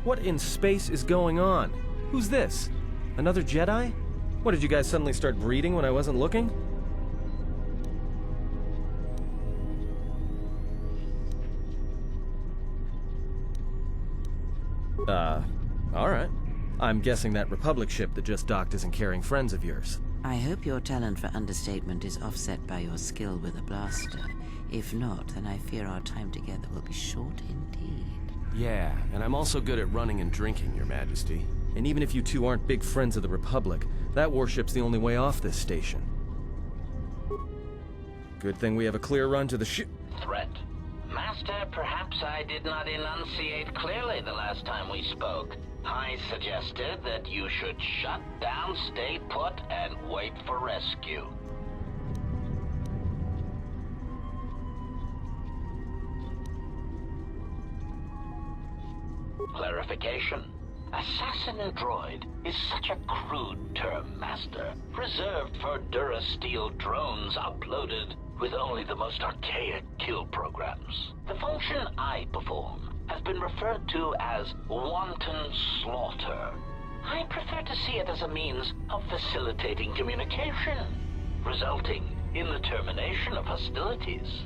What in space is going on? Who's this? Another Jedi? What, did you guys suddenly start breeding when I wasn't looking? Alright. I'm guessing that Republic ship that just docked isn't carrying friends of yours. I hope your talent for understatement is offset by your skill with a blaster. If not, then I fear our time together will be short indeed. Yeah, and I'm also good at running and drinking, Your Majesty. And even if you two aren't big friends of the Republic, that warship's the only way off this station. Good thing we have a clear run to the ship. Threat. Master, perhaps I did not enunciate clearly the last time we spoke. I suggested that you should shut down, stay put, and wait for rescue. Clarification. Assassin droid is such a crude term, Master, reserved for Durasteel drones uploaded with only the most archaic kill programs. The function I perform has been referred to as wanton slaughter. I prefer to see it as a means of facilitating communication, resulting in the termination of hostilities.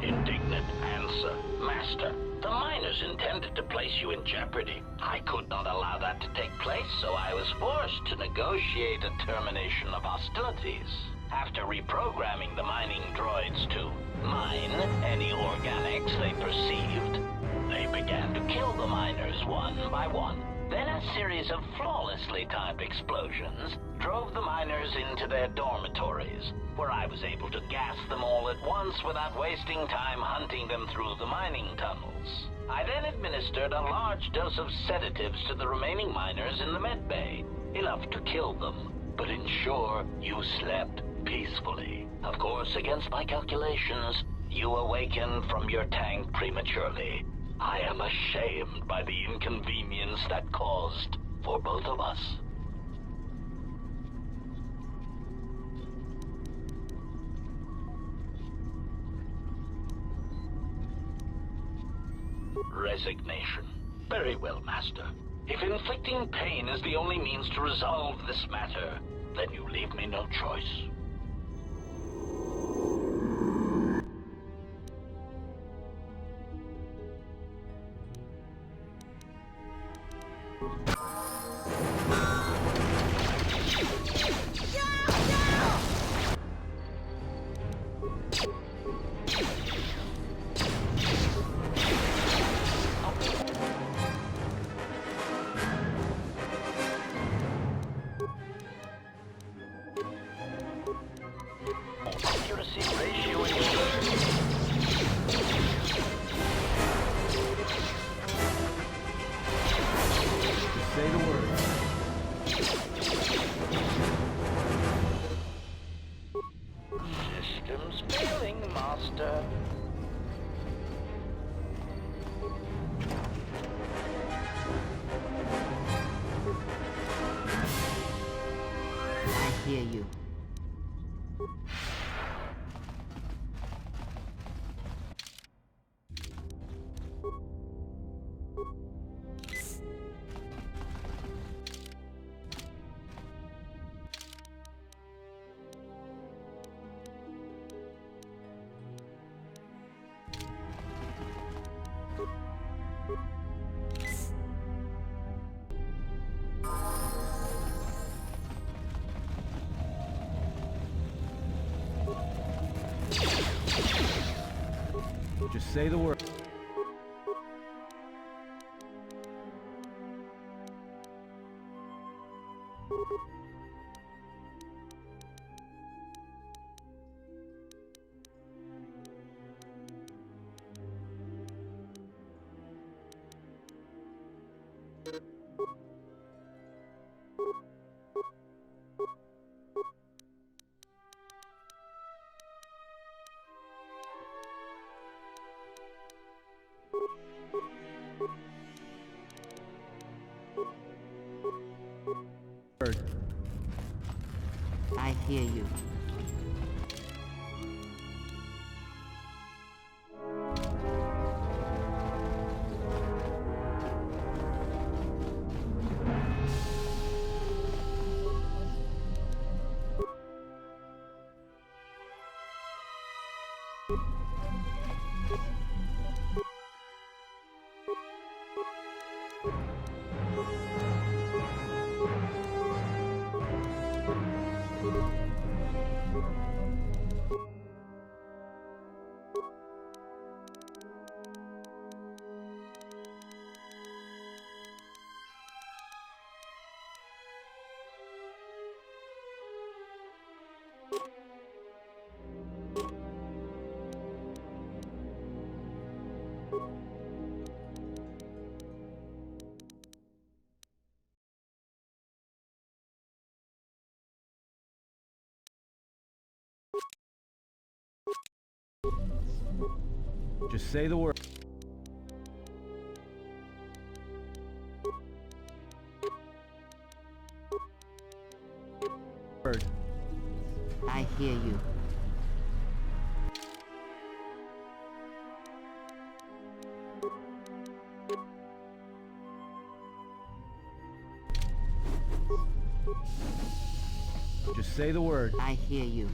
Indignant answer. Master, the miners intended to place you in jeopardy. I could not allow that to take place, so I was forced to negotiate a termination of hostilities. After reprogramming the mining droids to mine any organics they perceived, they began to kill the miners one by one. Then a series of flawlessly timed explosions drove the miners into their dormitories, where I was able to gas them all at once without wasting time hunting them through the mining tunnels. I then administered a large dose of sedatives to the remaining miners in the med bay, enough to kill them, but ensure you slept peacefully. Of course, against my calculations, you awakened from your tank prematurely. I am ashamed by the inconvenience that caused for both of us. Resignation. Very well, Master. If inflicting pain is the only means to resolve this matter, then you leave me no choice. Accuracy ratio ensured. Say the word. Systems failing, Master. I hear you. Just say the word. hear you. Just say the word. I hear you. Just say the word. I hear you.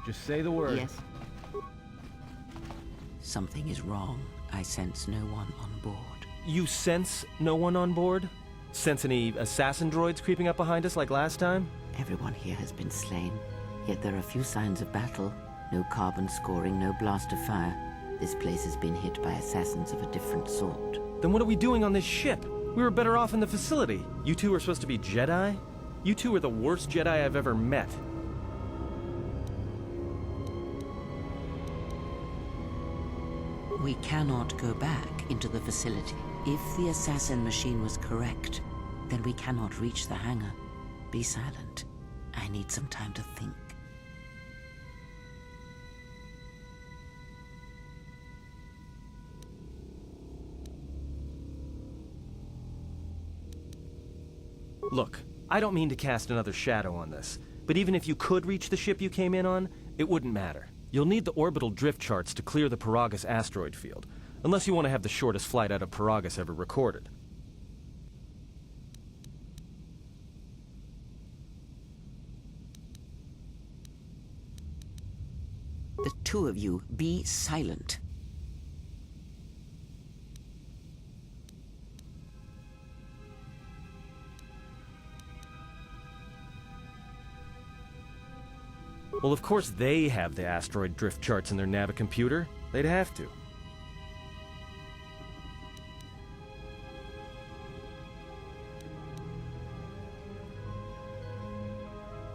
Just say the word. Yes. Something is wrong. I sense no one on board. You sense no one on board? Sense any assassin droids creeping up behind us like last time? Everyone here has been slain, yet there are few signs of battle. No carbon scoring, no blaster fire. This place has been hit by assassins of a different sort. Then what are we doing on this ship? We were better off in the facility. You two are supposed to be Jedi? You two are the worst Jedi I've ever met. We cannot go back into the facility. If the assassin machine was correct, then we cannot reach the hangar. Be silent. I need some time to think. Look, I don't mean to cast another shadow on this, but even if you could reach the ship you came in on, it wouldn't matter. You'll need the orbital drift charts to clear the Paragus asteroid field, unless you want to have the shortest flight out of Paragus ever recorded. The two of you, be silent. Well, of course they have the asteroid drift charts in their Navicomputer. They'd have to.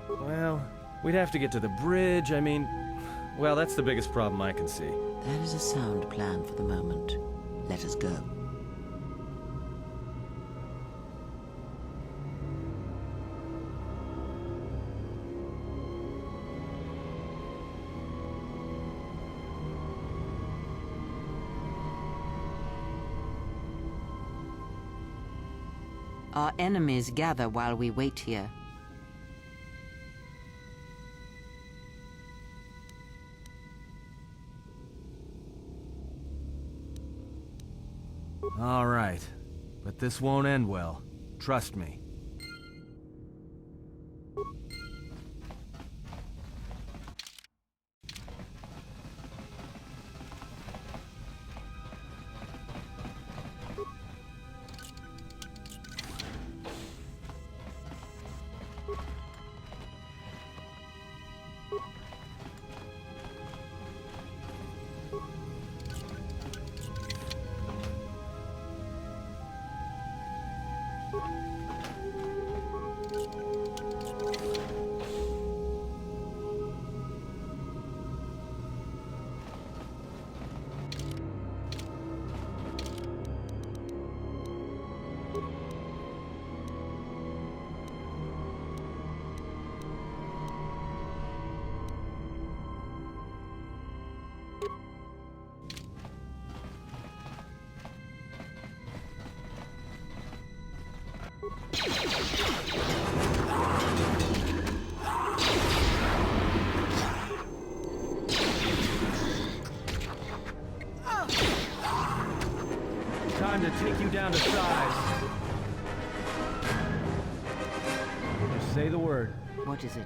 Well, we'd have to get to the bridge. I mean, well, that's the biggest problem I can see. That is a sound plan for the moment. Let us go. Our enemies gather while we wait here. All right, but this won't end well. Trust me. Time to take you down to size. Just say the word. What is it?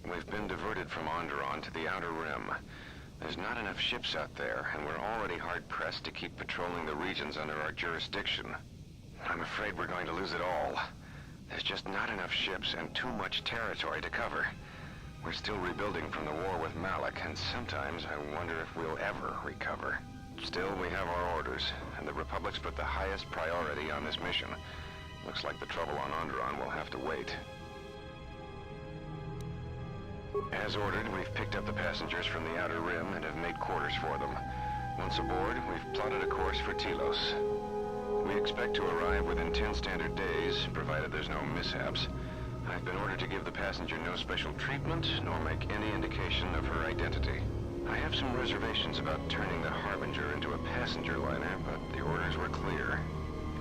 We've been diverted from Onderon to the Outer Rim. There's not enough ships out there, and we're already hard-pressed to keep patrolling the regions under our jurisdiction. I'm afraid we're going to lose it all. There's just not enough ships and too much territory to cover. We're still rebuilding from the war with Malak, and sometimes I wonder if we'll ever recover. Still, we have our orders, and the Republic's put the highest priority on this mission. Looks like the trouble on Onderon will have to wait. As ordered, we've picked up the passengers from the Outer Rim and have made quarters for them. Once aboard, we've plotted a course for Telos. We expect to arrive within 10 standard days, provided there's no mishaps. I've been ordered to give the passenger no special treatment, nor make any indication of her identity. I have some reservations about turning the Harbinger into a passenger liner, but the orders were clear.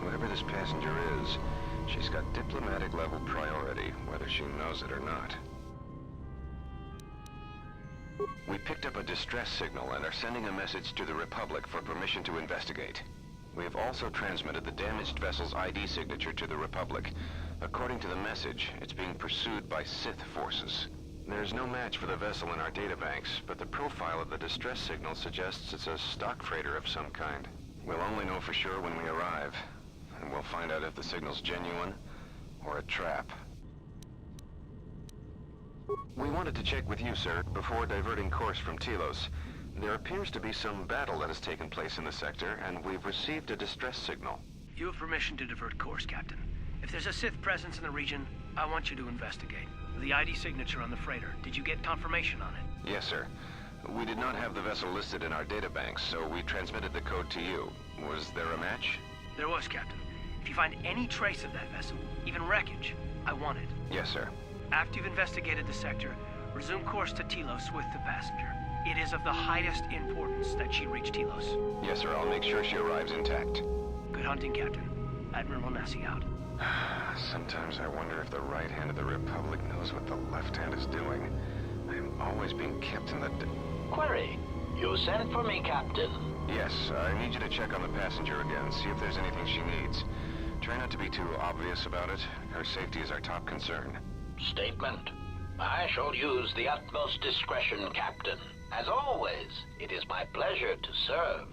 Whoever this passenger is, she's got diplomatic-level priority, whether she knows it or not. We picked up a distress signal and are sending a message to the Republic for permission to investigate. We have also transmitted the damaged vessel's ID signature to the Republic. According to the message, it's being pursued by Sith forces. There's no match for the vessel in our databanks, but the profile of the distress signal suggests it's a stock freighter of some kind. We'll only know for sure when we arrive, and we'll find out if the signal's genuine or a trap. We wanted to check with you, sir, before diverting course from Telos. There appears to be some battle that has taken place in the sector, and we've received a distress signal. You have permission to divert course, Captain. If there's a Sith presence in the region, I want you to investigate. The ID signature on the freighter, did you get confirmation on it? Yes, sir. We did not have the vessel listed in our databanks, so we transmitted the code to you. Was there a match? There was, Captain. If you find any trace of that vessel, even wreckage, I want it. Yes, sir. After you've investigated the sector, resume course to Telos with the passenger. It is of the highest importance that she reach Telos. Yes, sir. I'll make sure she arrives intact. Good hunting, Captain. Admiral Nassi out. Sometimes I wonder if the right hand of the Republic knows what the left hand is doing. I am always being kept in the... Query. You sent for me, Captain. Yes, I need you to check on the passenger again, see if there's anything she needs. Try not to be too obvious about it. Her safety is our top concern. Statement. I shall use the utmost discretion, Captain. As always, it is my pleasure to serve.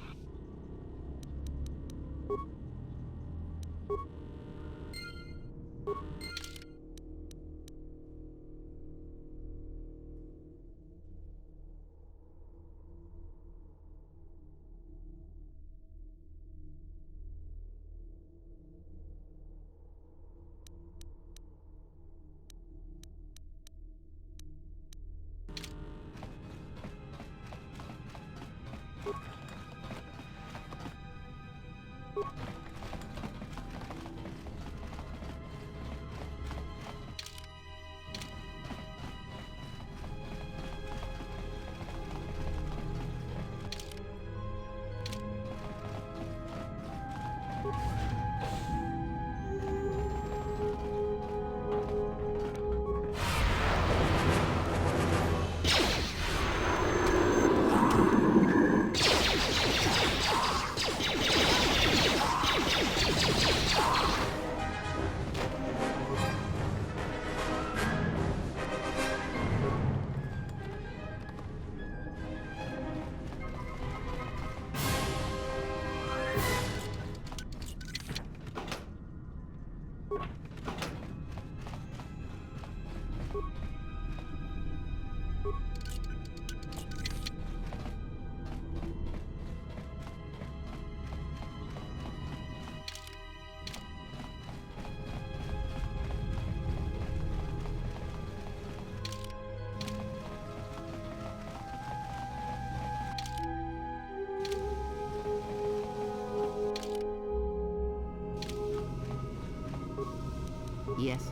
Yes.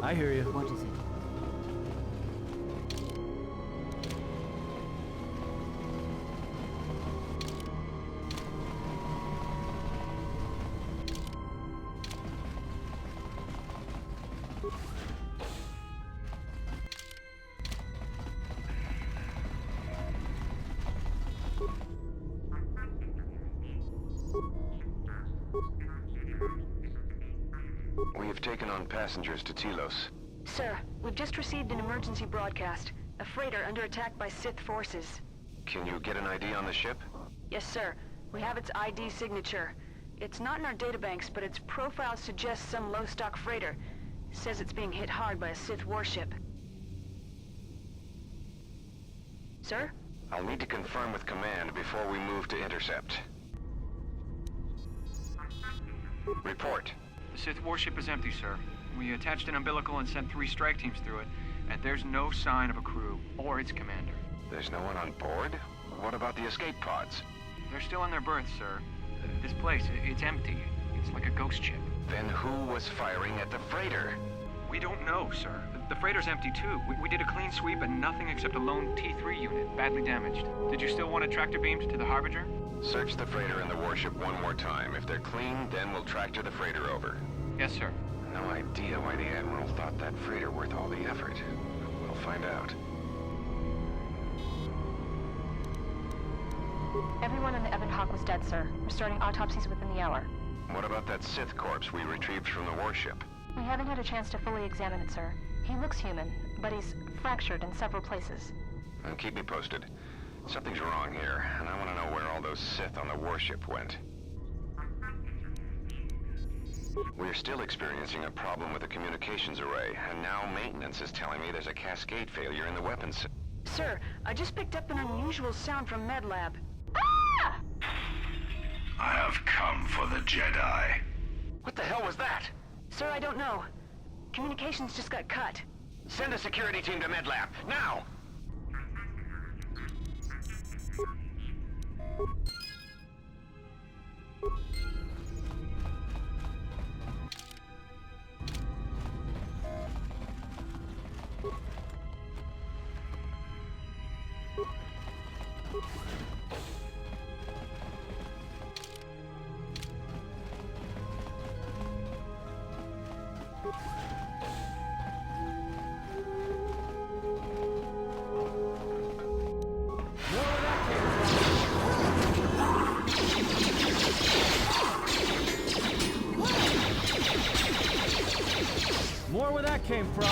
I hear you. What is it? We have taken on passengers to Telos. Sir, we've just received an emergency broadcast. A freighter under attack by Sith forces. Can you get an ID on the ship? Yes, sir. We have its ID signature. It's not in our databanks, but its profile suggests some low-stock freighter. Says it's being hit hard by a Sith warship. Sir? I'll need to confirm with command before we move to intercept. Report. The Sith warship is empty, sir. We attached an umbilical and sent 3 strike teams through it, and there's no sign of a crew or its commander. There's no one on board? What about the escape pods? They're still in their berths, sir. This place, it's empty. It's like a ghost ship. Then who was firing at the freighter? We don't know, sir. The freighter's empty too. We did a clean sweep and nothing except a lone T3 unit, badly damaged. Did you still want a tractor beamed to the Harbinger? Search the freighter and the warship one more time. If they're clean, then we'll tractor the freighter over. Yes, sir. No idea why the Admiral thought that freighter worth all the effort. We'll find out. Everyone in the Evan Hawk was dead, sir. We're starting autopsies within the hour. What about that Sith corpse we retrieved from the warship? We haven't had a chance to fully examine it, sir. He looks human, but he's fractured in several places. Then keep me posted. Something's wrong here, and I want to know where all those Sith on the warship went. We're still experiencing a problem with the communications array, and now maintenance is telling me there's a cascade failure in the weapons. Sir, I just picked up an unusual sound from MedLab. I have come for the Jedi. What the hell was that? Sir, I don't know. Communications just got cut. Send a security team to MedLab, now! More where that came from.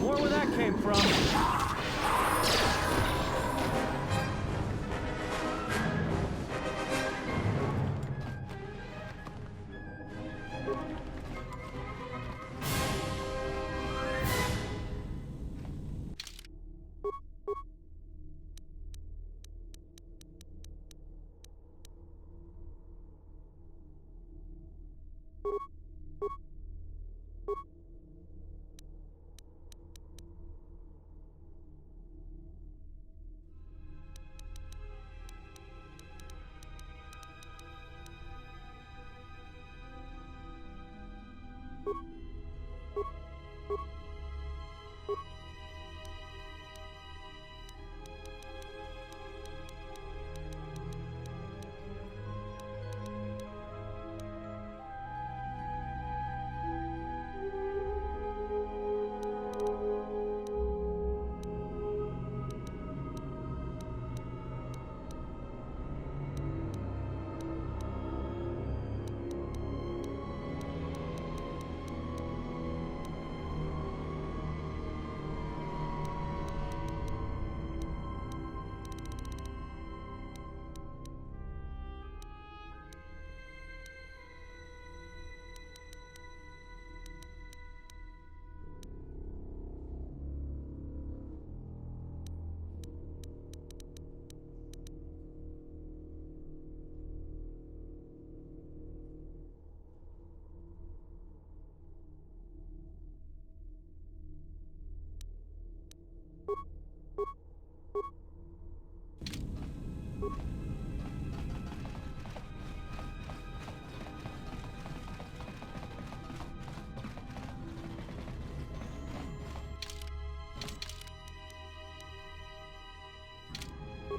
More where that came from.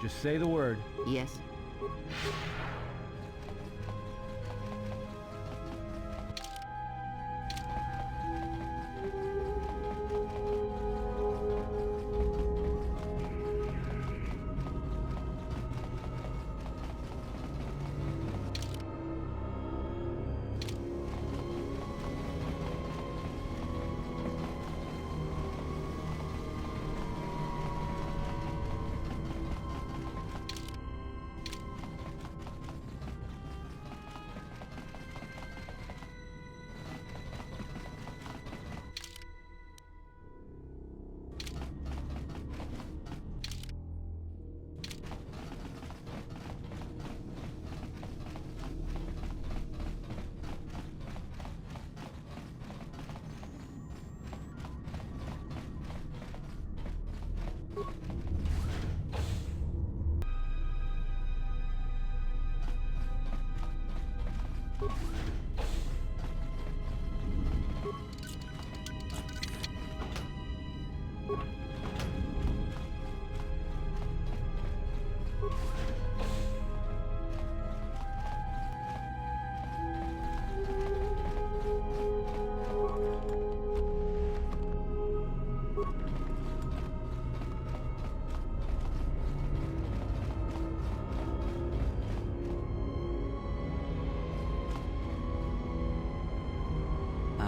Just say the word. Yes.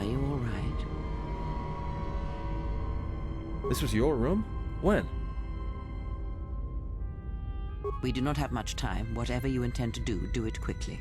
Are you all right? This was your room? When? We do not have much time. Whatever you intend to do, do it quickly.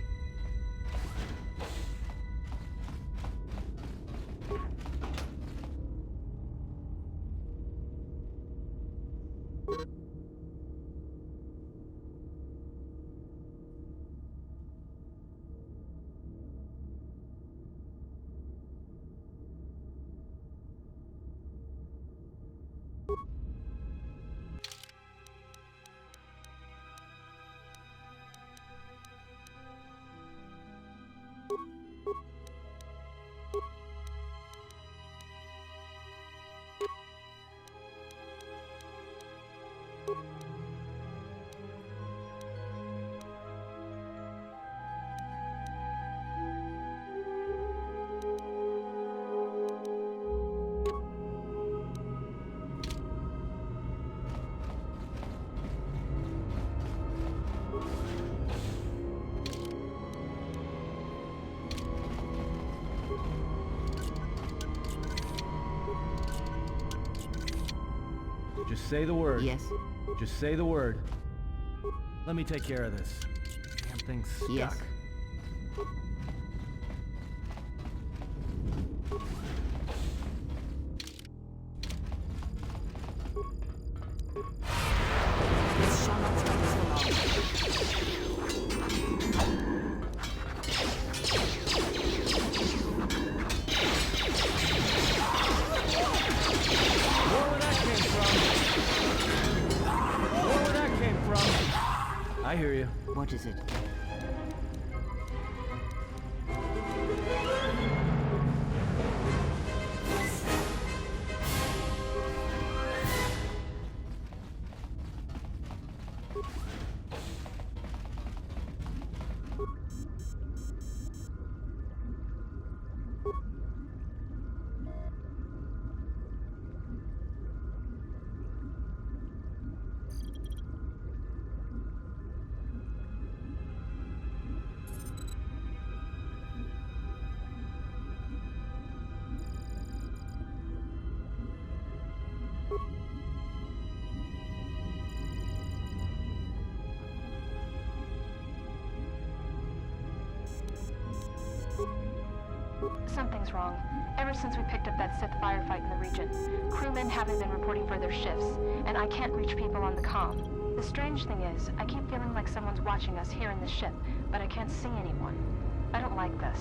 Just say the word. Yes. Just say the word. Let me take care of this. Damn thing's stuck. Yes. This shall not stand for long. I hear you. What is it? Something's wrong. Ever since we picked up that Sith firefight in the region, crewmen haven't been reporting for their shifts, and I can't reach people on the comm. The strange thing is, I keep feeling like someone's watching us here in the ship, but I can't see anyone. I don't like this.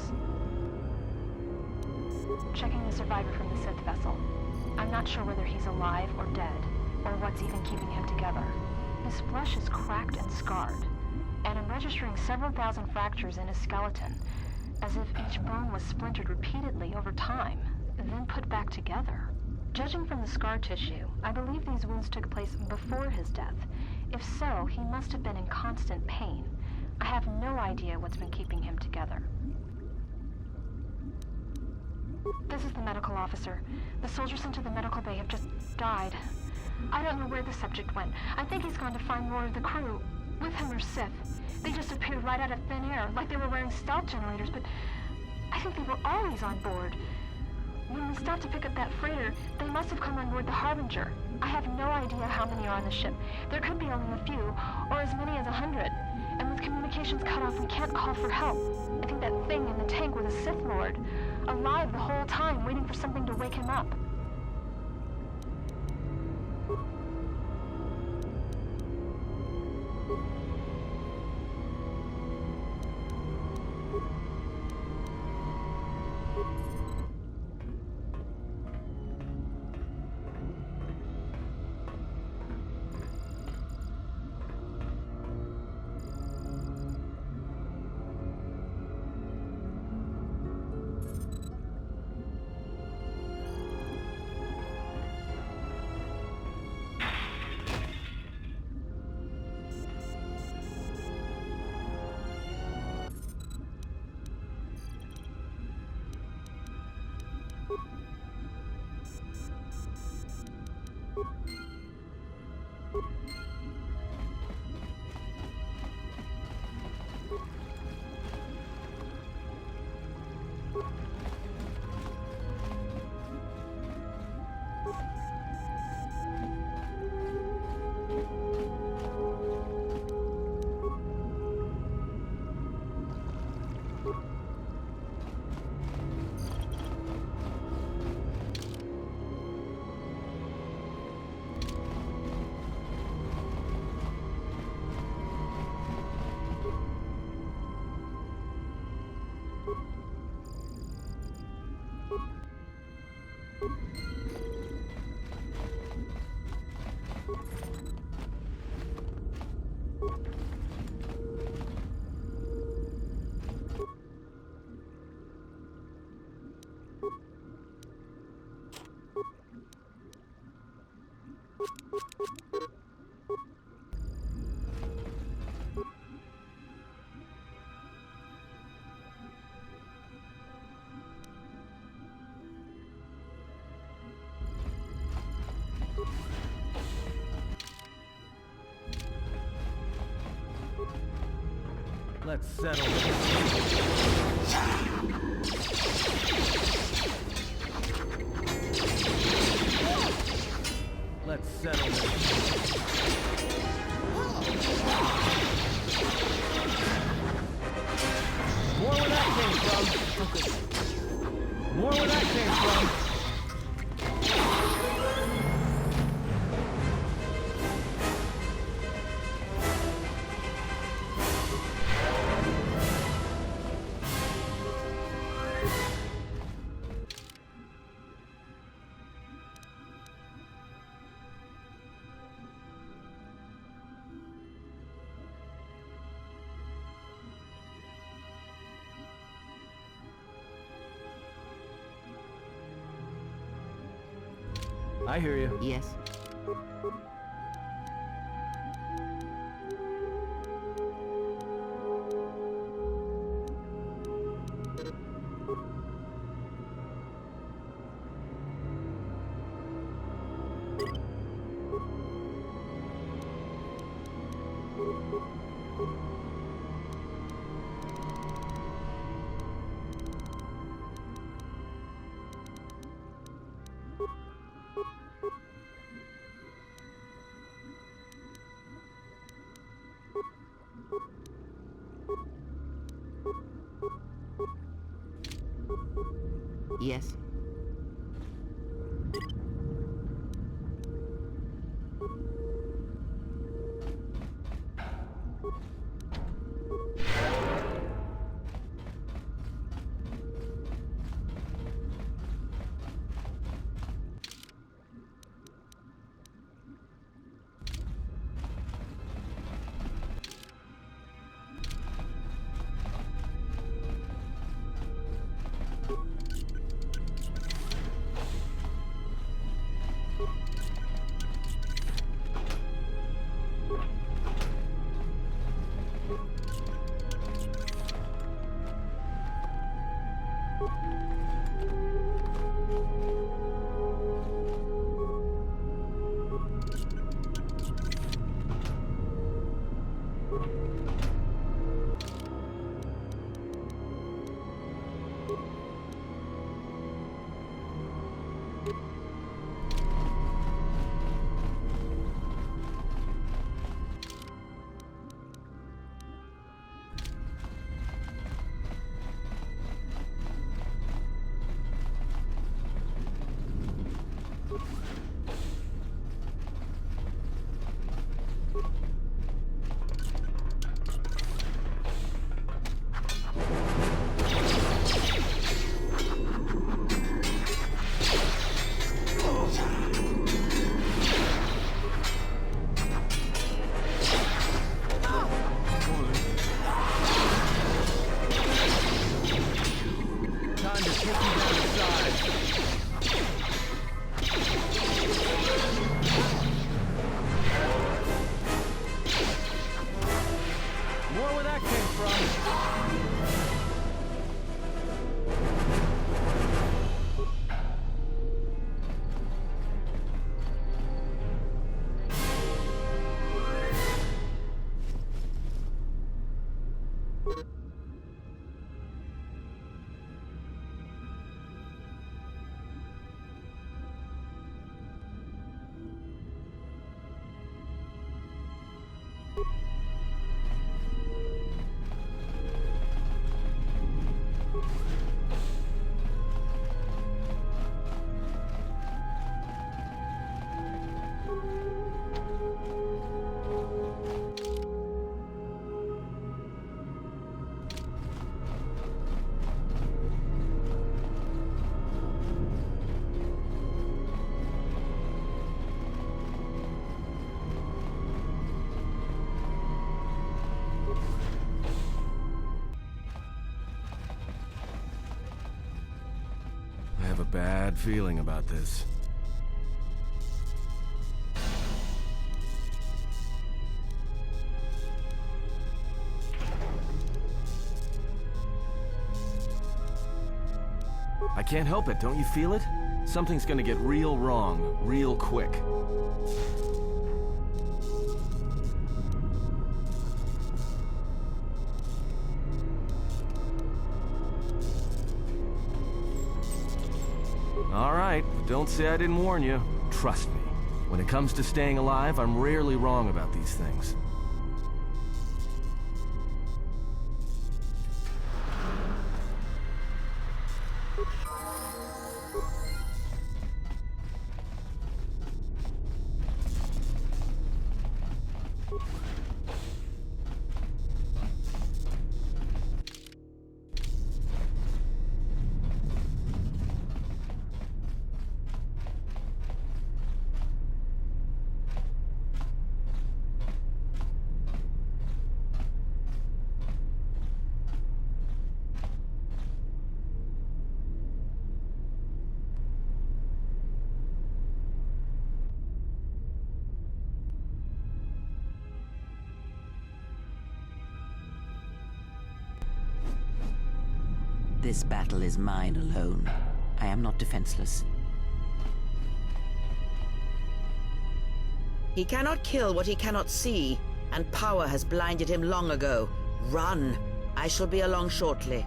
Checking the survivor from the Sith vessel. I'm not sure whether he's alive or dead, or what's even keeping him together. His flesh is cracked and scarred, and I'm registering several thousand fractures in his skeleton, as if each bone was splintered repeatedly over time, then put back together. Judging from the scar tissue, I believe these wounds took place before his death. If so, he must have been in constant pain. I have no idea what's been keeping him together. This is the medical officer. The soldiers sent to the medical bay have just died. I don't know where the subject went. I think he's gone to find more of the crew. With him or Sith. They just appeared right out of thin air, like they were wearing stealth generators, but I think they were always on board. When we stopped to pick up that freighter, they must have come on board the Harbinger. I have no idea how many are on the ship. There could be only a few, or as many as 100. And with communications cut off, we can't call for help. I think that thing in the tank was a Sith Lord, alive the whole time, waiting for something to wake him up. Let's settle this. Let's settle this. More where that came from. More where that came from. I hear you. Yes? Yes? I have a bad feeling about this. I can't help it, don't you feel it? Something's gonna get real wrong, real quick. All right, but don't say I didn't warn you. Trust me, when it comes to staying alive, I'm rarely wrong about these things. This battle is mine alone. I am not defenseless. He cannot kill what he cannot see, and power has blinded him long ago. Run! I shall be along shortly.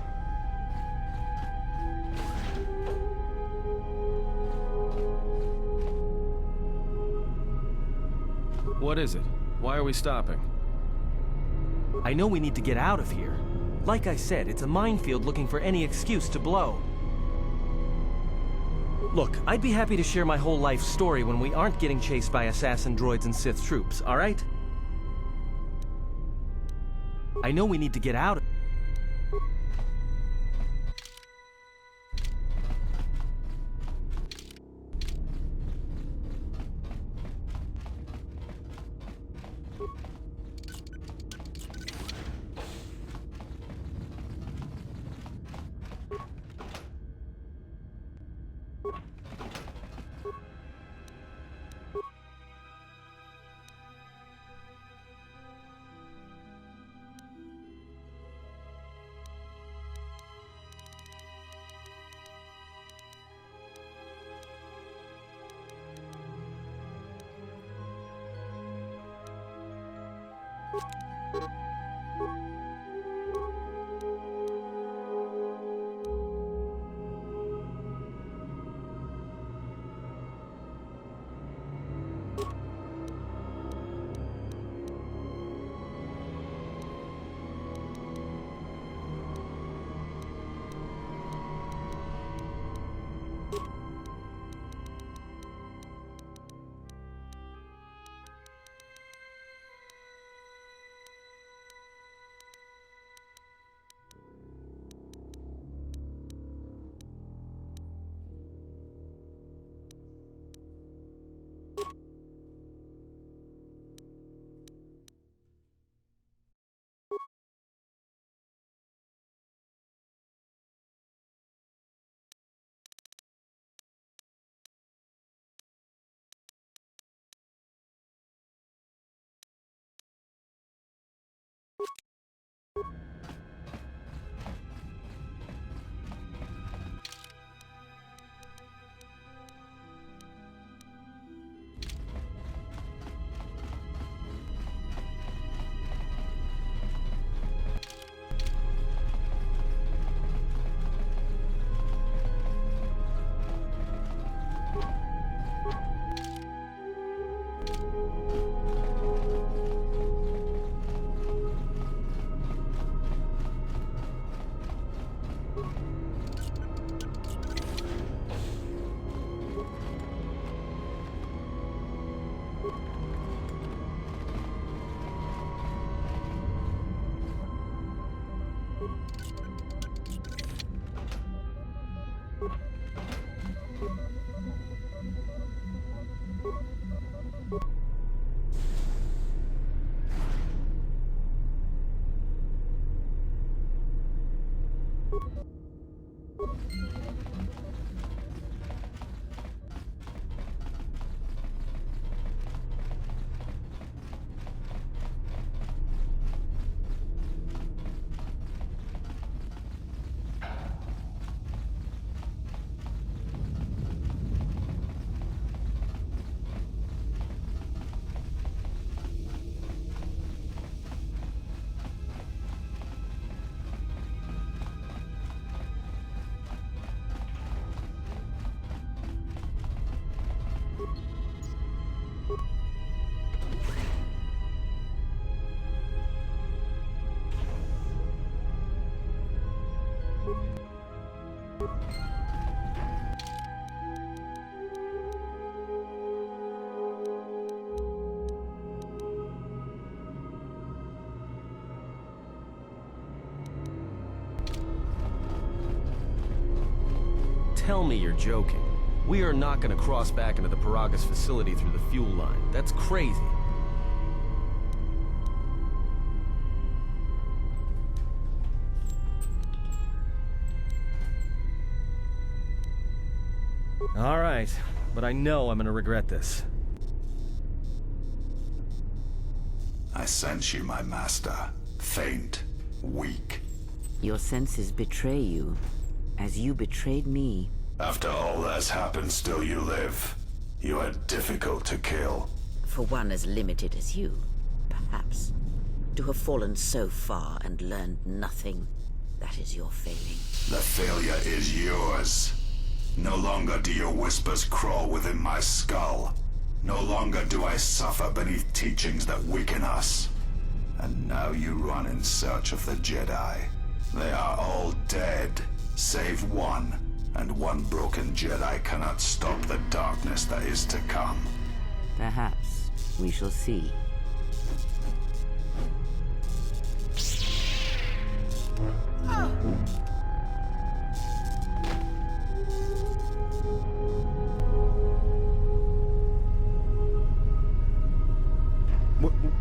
What is it? Why are we stopping? I know we need to get out of here. Like I said, it's a minefield looking for any excuse to blow. Look, I'd be happy to share my whole life story when we aren't getting chased by assassin droids and Sith troops, all right? I know we need to get out of... Tell me you're joking. We are not going to cross back into the Paragas facility through the fuel line. That's crazy. All right, but I know I'm going to regret this. I sense you, my master. Faint, weak. Your senses betray you, as you betrayed me. After all that's happened, still you live. You are difficult to kill. For one as limited as you, perhaps. To have fallen so far and learned nothing, that is your failing. The failure is yours. No longer do your whispers crawl within my skull. No longer do I suffer beneath teachings that weaken us. And now you run in search of the Jedi. They are all dead, save one. And one broken Jedi cannot stop the darkness that is to come. Perhaps we shall see.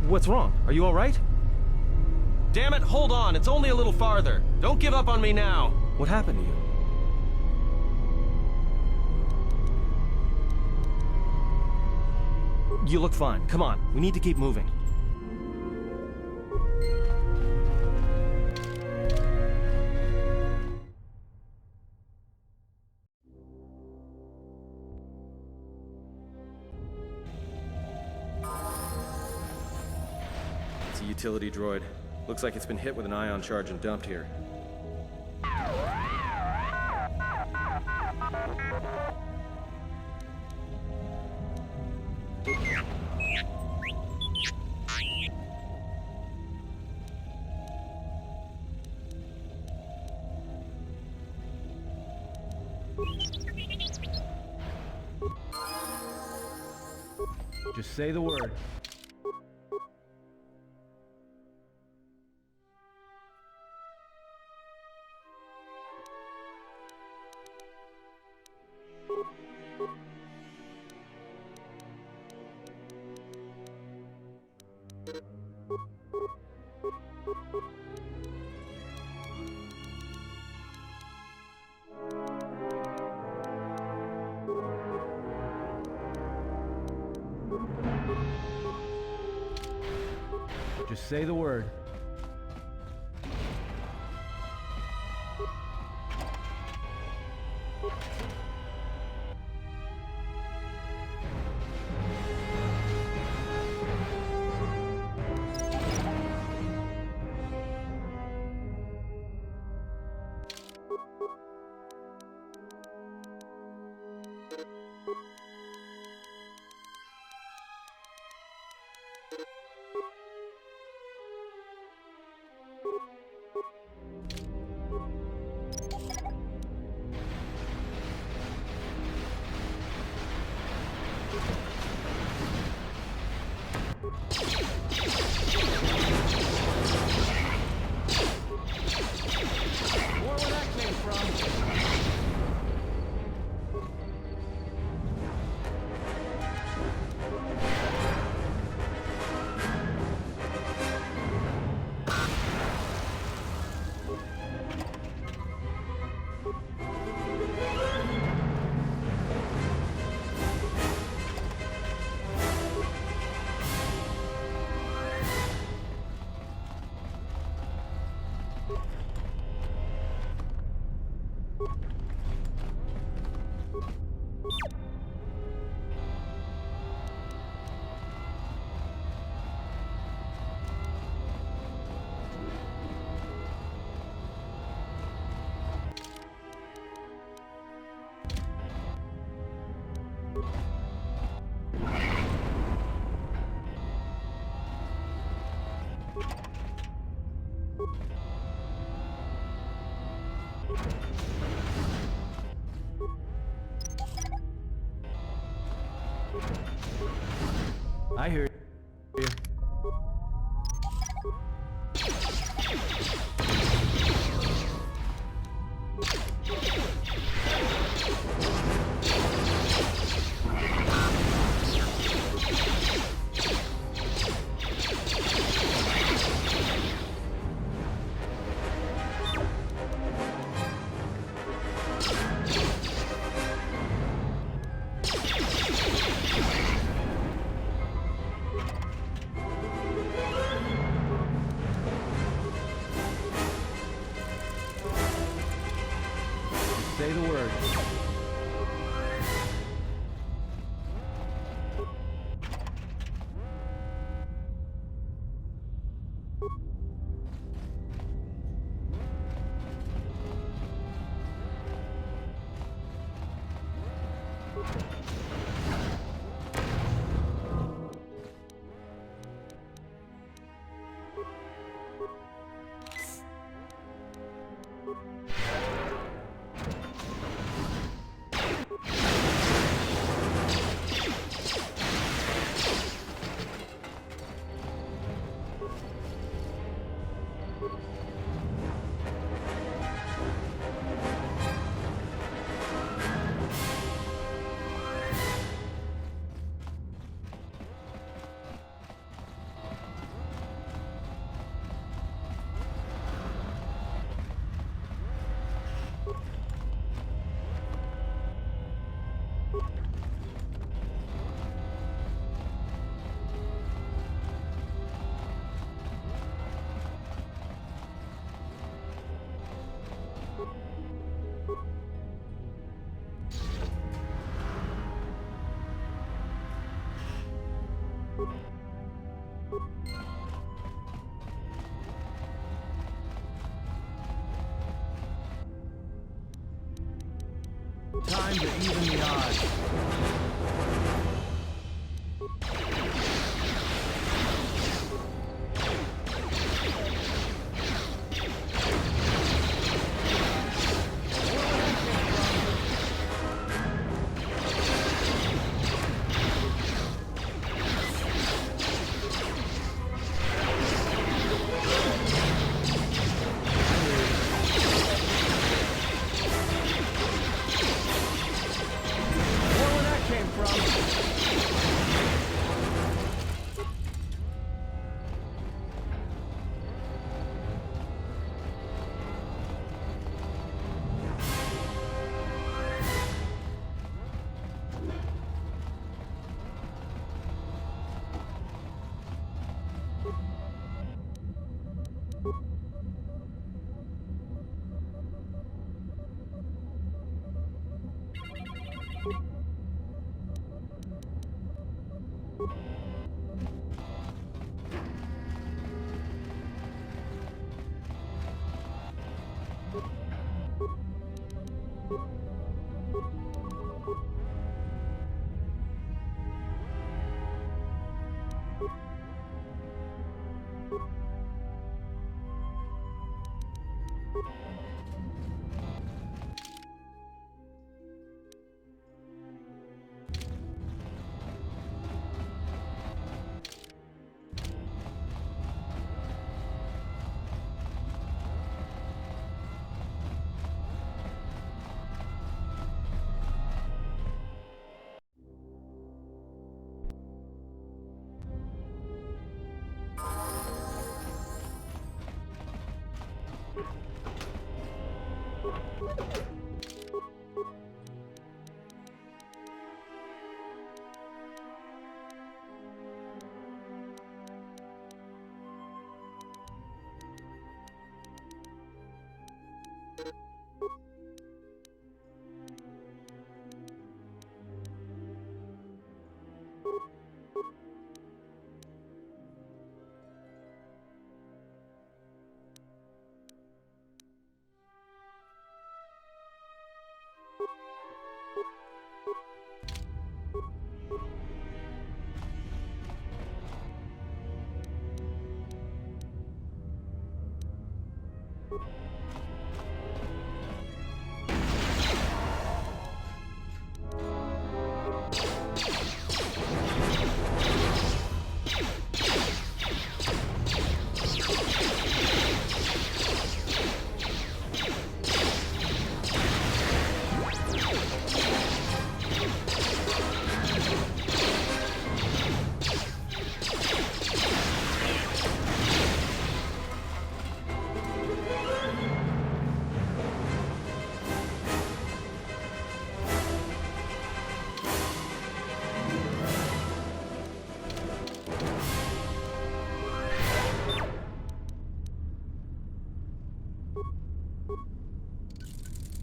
What's wrong? Are you all right? Damn it, hold on. It's only a little farther. Don't give up on me now. What happened to you? You look fine. Come on. We need to keep moving. It's a utility droid. Looks like it's been hit with an ion charge and dumped here. Just say the word. Just say the word. I hear you. Say the word. Time to even the odds.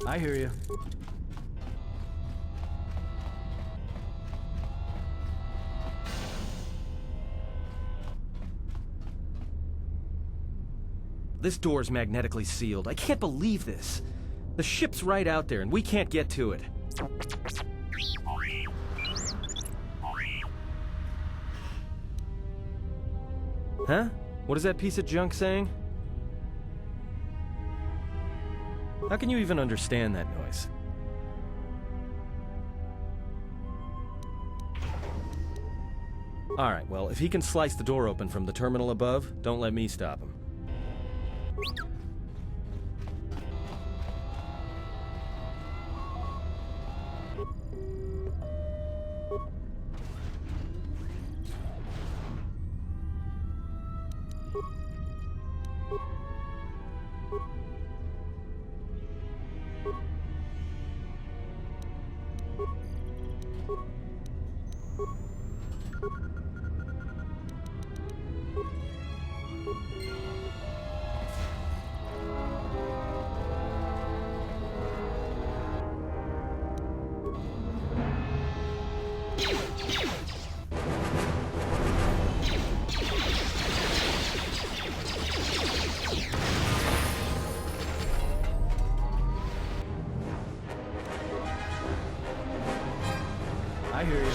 I hear you. This door's magnetically sealed. I can't believe this. The ship's right out there, and we can't get to it. Huh? What is that piece of junk saying? How can you even understand that noise? Alright, well, if he can slice the door open from the terminal above, don't let me stop him. I hear you.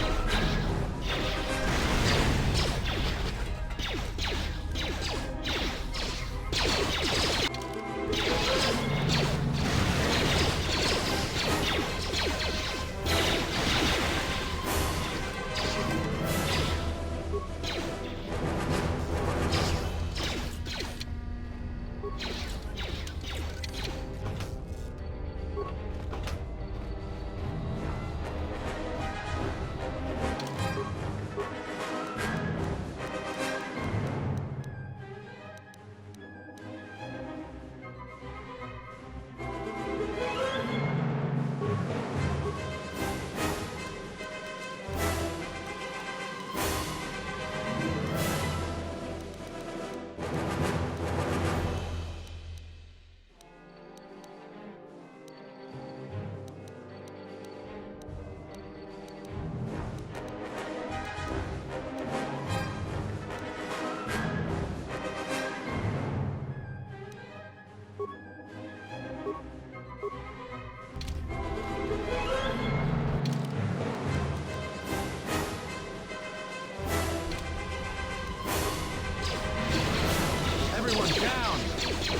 Everyone down!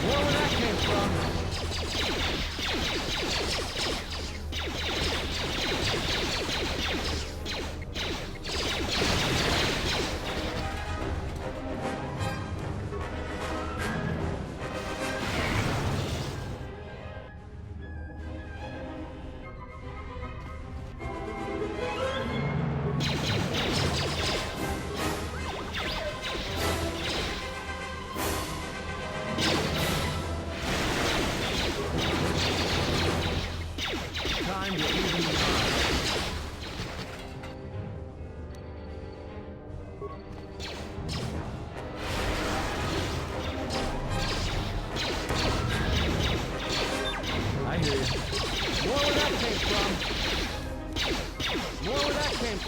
More where that came from! Time to even the odds. I hear you. More where that came from. More where that came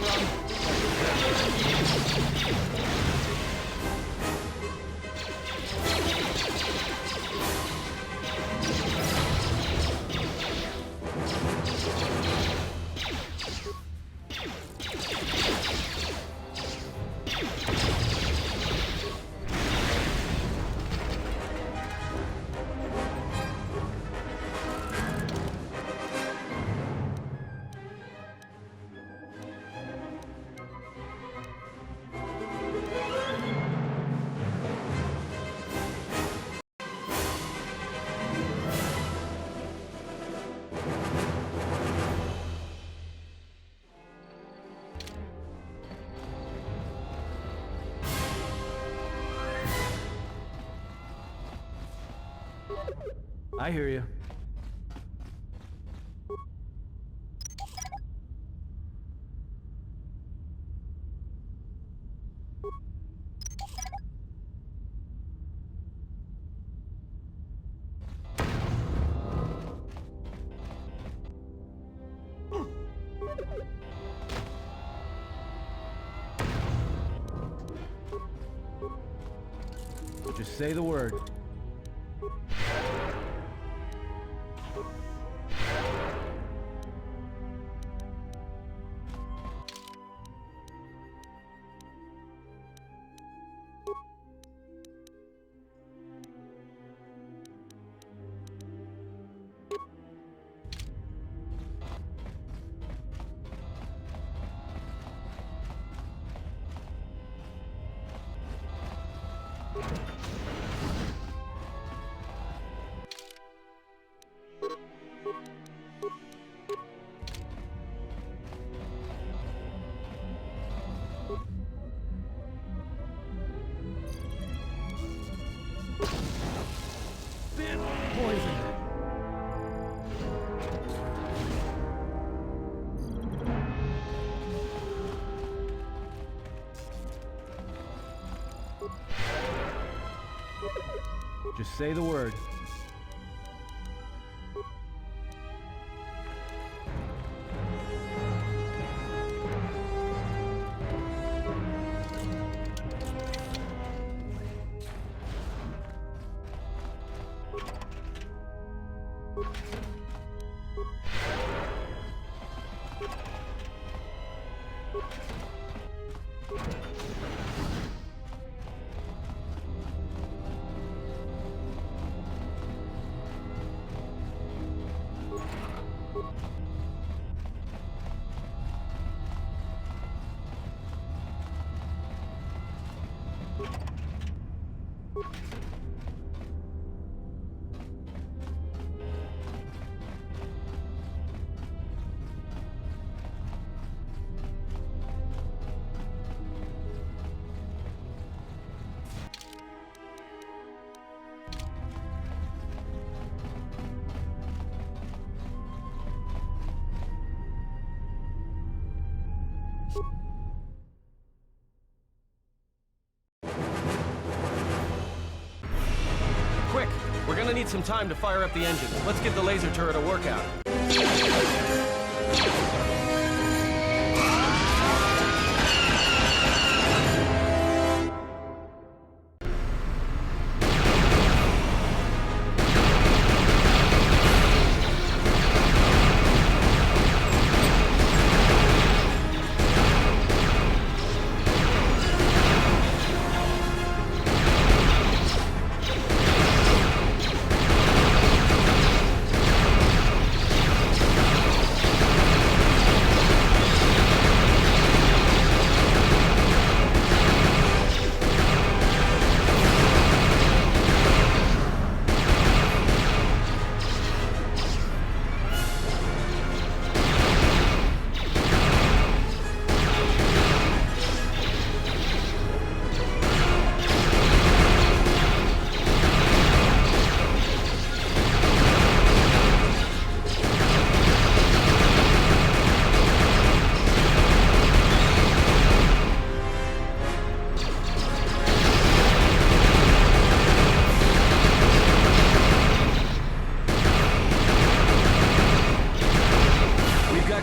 I hear you. Just say the word. Just say the word. Quick! We're gonna need some time to fire up the engine. Let's give the laser turret a workout.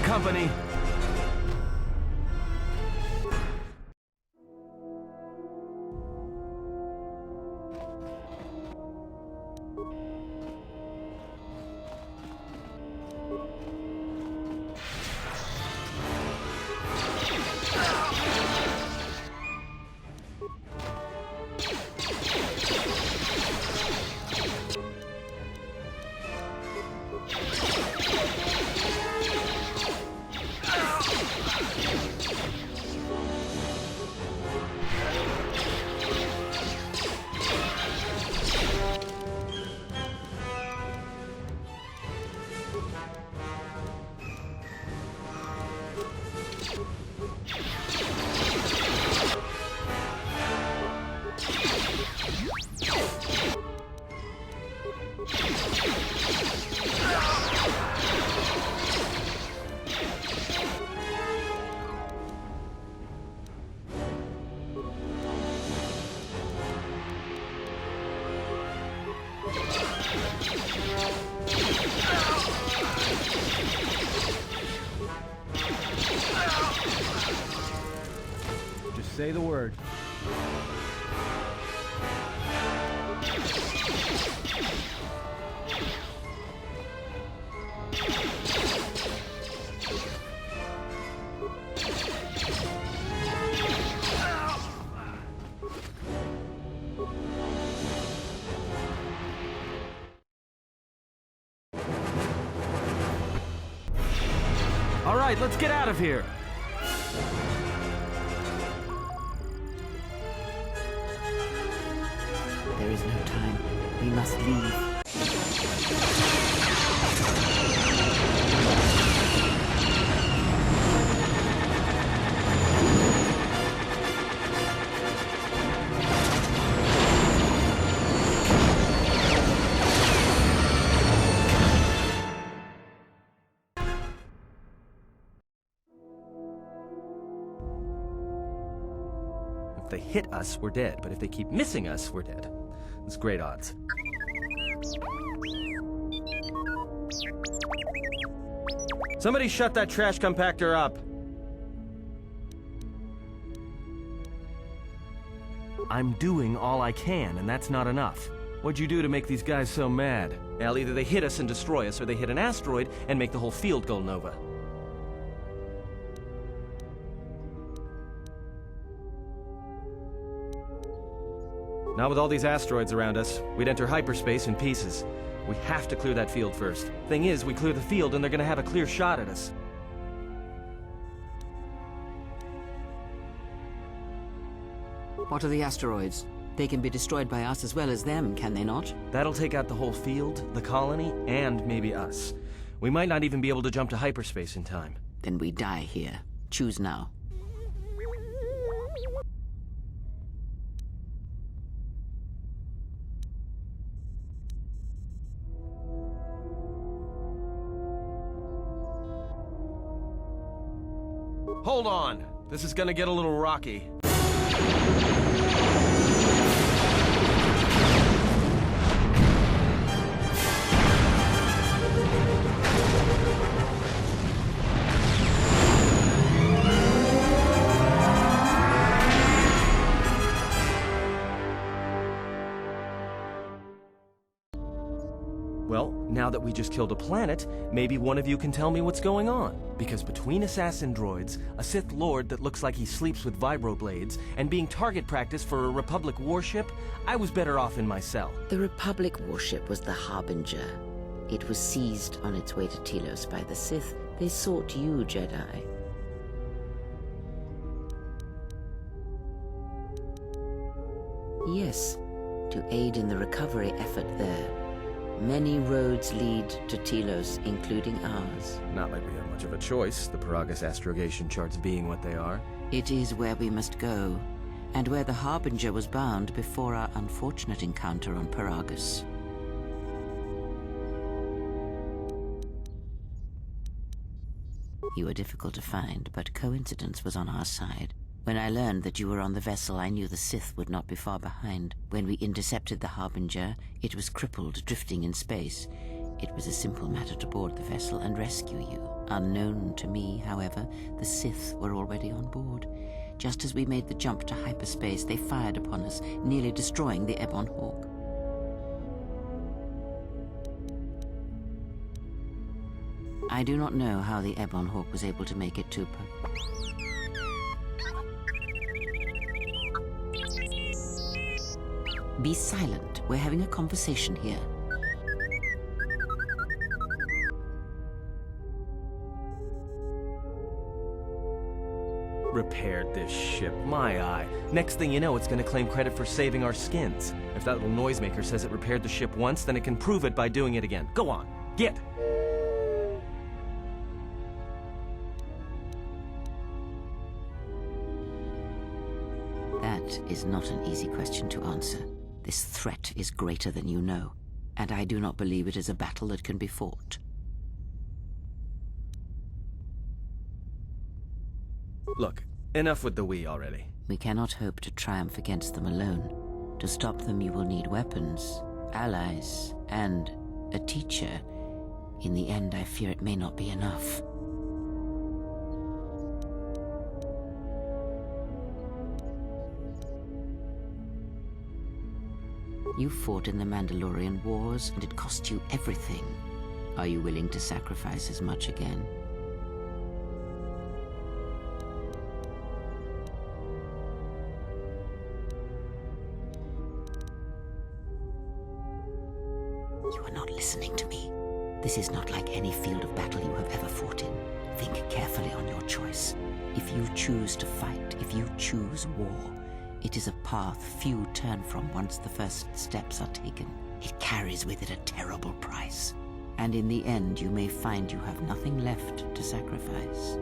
Company. Just say the word. All right, let's get out of here. There is no time. We must leave. If they hit us, we're dead. But if they keep missing us, we're dead. It's great odds. Somebody shut that trash compactor up. I'm doing all I can, and that's not enough. What'd you do to make these guys so mad? Well, either they hit us and destroy us, or they hit an asteroid and make the whole field go nova. Not with all these asteroids around us. We'd enter hyperspace in pieces. We have to clear that field first. Thing is, we clear the field and they're gonna have a clear shot at us. What are the asteroids? They can be destroyed by us as well as them, can they not? That'll take out the whole field, the colony, and maybe us. We might not even be able to jump to hyperspace in time. Then we die here. Choose now. Hold on. This is gonna get a little rocky. Well, now that we just killed a planet, maybe one of you can tell me what's going on. Because between assassin droids, a Sith Lord that looks like he sleeps with vibroblades, and being target practice for a Republic warship, I was better off in my cell. The Republic warship was the Harbinger. It was seized on its way to Telos by the Sith. They sought you, Jedi. Yes, to aid in the recovery effort there. Many roads lead to Telos, including ours. Not like we have much of a choice, the Paragus astrogation charts being what they are. It is where we must go, and where the Harbinger was bound before our unfortunate encounter on Paragus. You were difficult to find, but coincidence was on our side. When I learned that you were on the vessel, I knew the Sith would not be far behind. When we intercepted the Harbinger, it was crippled, drifting in space. It was a simple matter to board the vessel and rescue you. Unknown to me, however, the Sith were already on board. Just as we made the jump to hyperspace, they fired upon us, nearly destroying the Ebon Hawk. I do not know how the Ebon Hawk was able to make it to Be silent. We're having a conversation here. Repaired this ship, my eye. Next thing you know, it's gonna claim credit for saving our skins. If that little noisemaker says it repaired the ship once, then it can prove it by doing it again. Go on, get! That is not an easy question to answer. This threat is greater than you know, and I do not believe it is a battle that can be fought. Look, enough with the we already. We cannot hope to triumph against them alone. To stop them, you will need weapons, allies, and a teacher. In the end, I fear it may not be enough. You fought in the Mandalorian Wars, and it cost you everything. Are you willing to sacrifice as much again? You are not listening to me. This is not like any field of battle you have ever fought in. Think carefully on your choice. If you choose to fight, if you choose war, it is a path few turn from once the first steps are taken. It carries with it a terrible price. And in the end, you may find you have nothing left to sacrifice.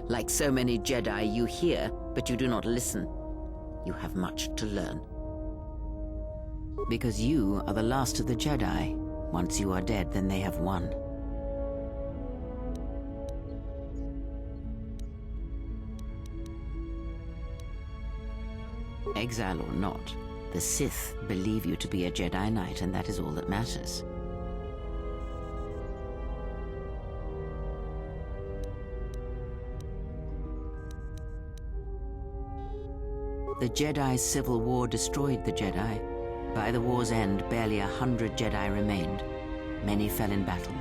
Like so many Jedi, you hear, but you do not listen. You have much to learn. Because you are the last of the Jedi. Once you are dead, then they have won. Exile or not, the Sith believe you to be a Jedi Knight, and that is all that matters. The Jedi Civil War destroyed the Jedi. By the war's end, barely 100 Jedi remained. Many fell in battle,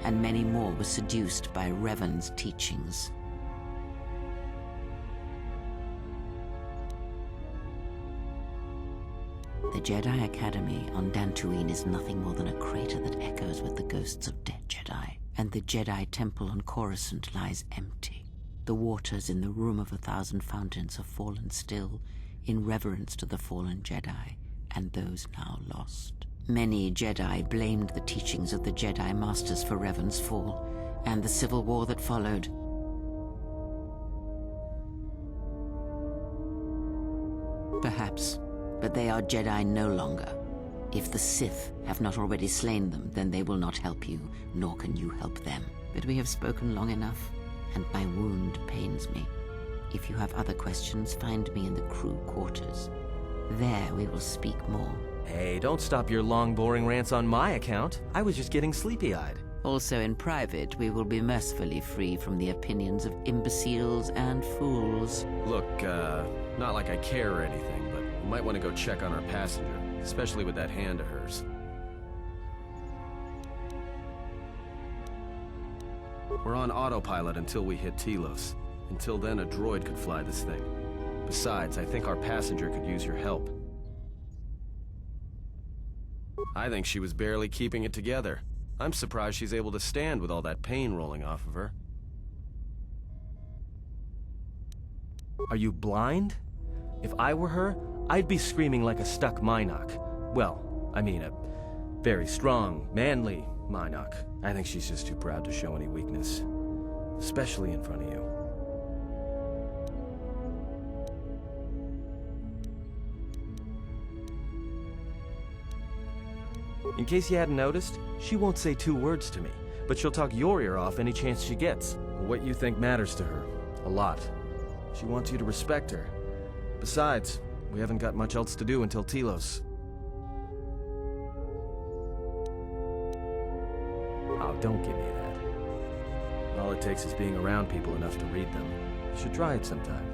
and many more were seduced by Revan's teachings. The Jedi Academy on Dantooine is nothing more than a crater that echoes with the ghosts of dead Jedi, and the Jedi Temple on Coruscant lies empty. The waters in the Room of 1,000 Fountains have fallen still, in reverence to the fallen Jedi and those now lost. Many Jedi blamed the teachings of the Jedi Masters for Revan's fall and the civil war that followed. Perhaps, but they are Jedi no longer. If the Sith have not already slain them, then they will not help you, nor can you help them. But we have spoken long enough, and my wound pains me. If you have other questions, find me in the crew quarters. There we will speak more. Hey, don't stop your long, boring rants on my account. I was just getting sleepy-eyed. Also in private, we will be mercifully free from the opinions of imbeciles and fools. Look, not like I care or anything, but we might want to go check on our passenger, especially with that hand of hers. We're on autopilot until we hit Telos. Until then, a droid could fly this thing. Besides, I think our passenger could use your help. I think she was barely keeping it together. I'm surprised she's able to stand with all that pain rolling off of her. Are you blind? If I were her, I'd be screaming like a stuck Mynock. Well, I mean a very strong, manly Mynock. I think she's just too proud to show any weakness. Especially in front of you. In case you hadn't noticed, she won't say 2 words to me, but she'll talk your ear off any chance she gets. What you think matters to her. A lot. She wants you to respect her. Besides, we haven't got much else to do until Telos. Oh, don't give me that. All it takes is being around people enough to read them. You should try it sometime.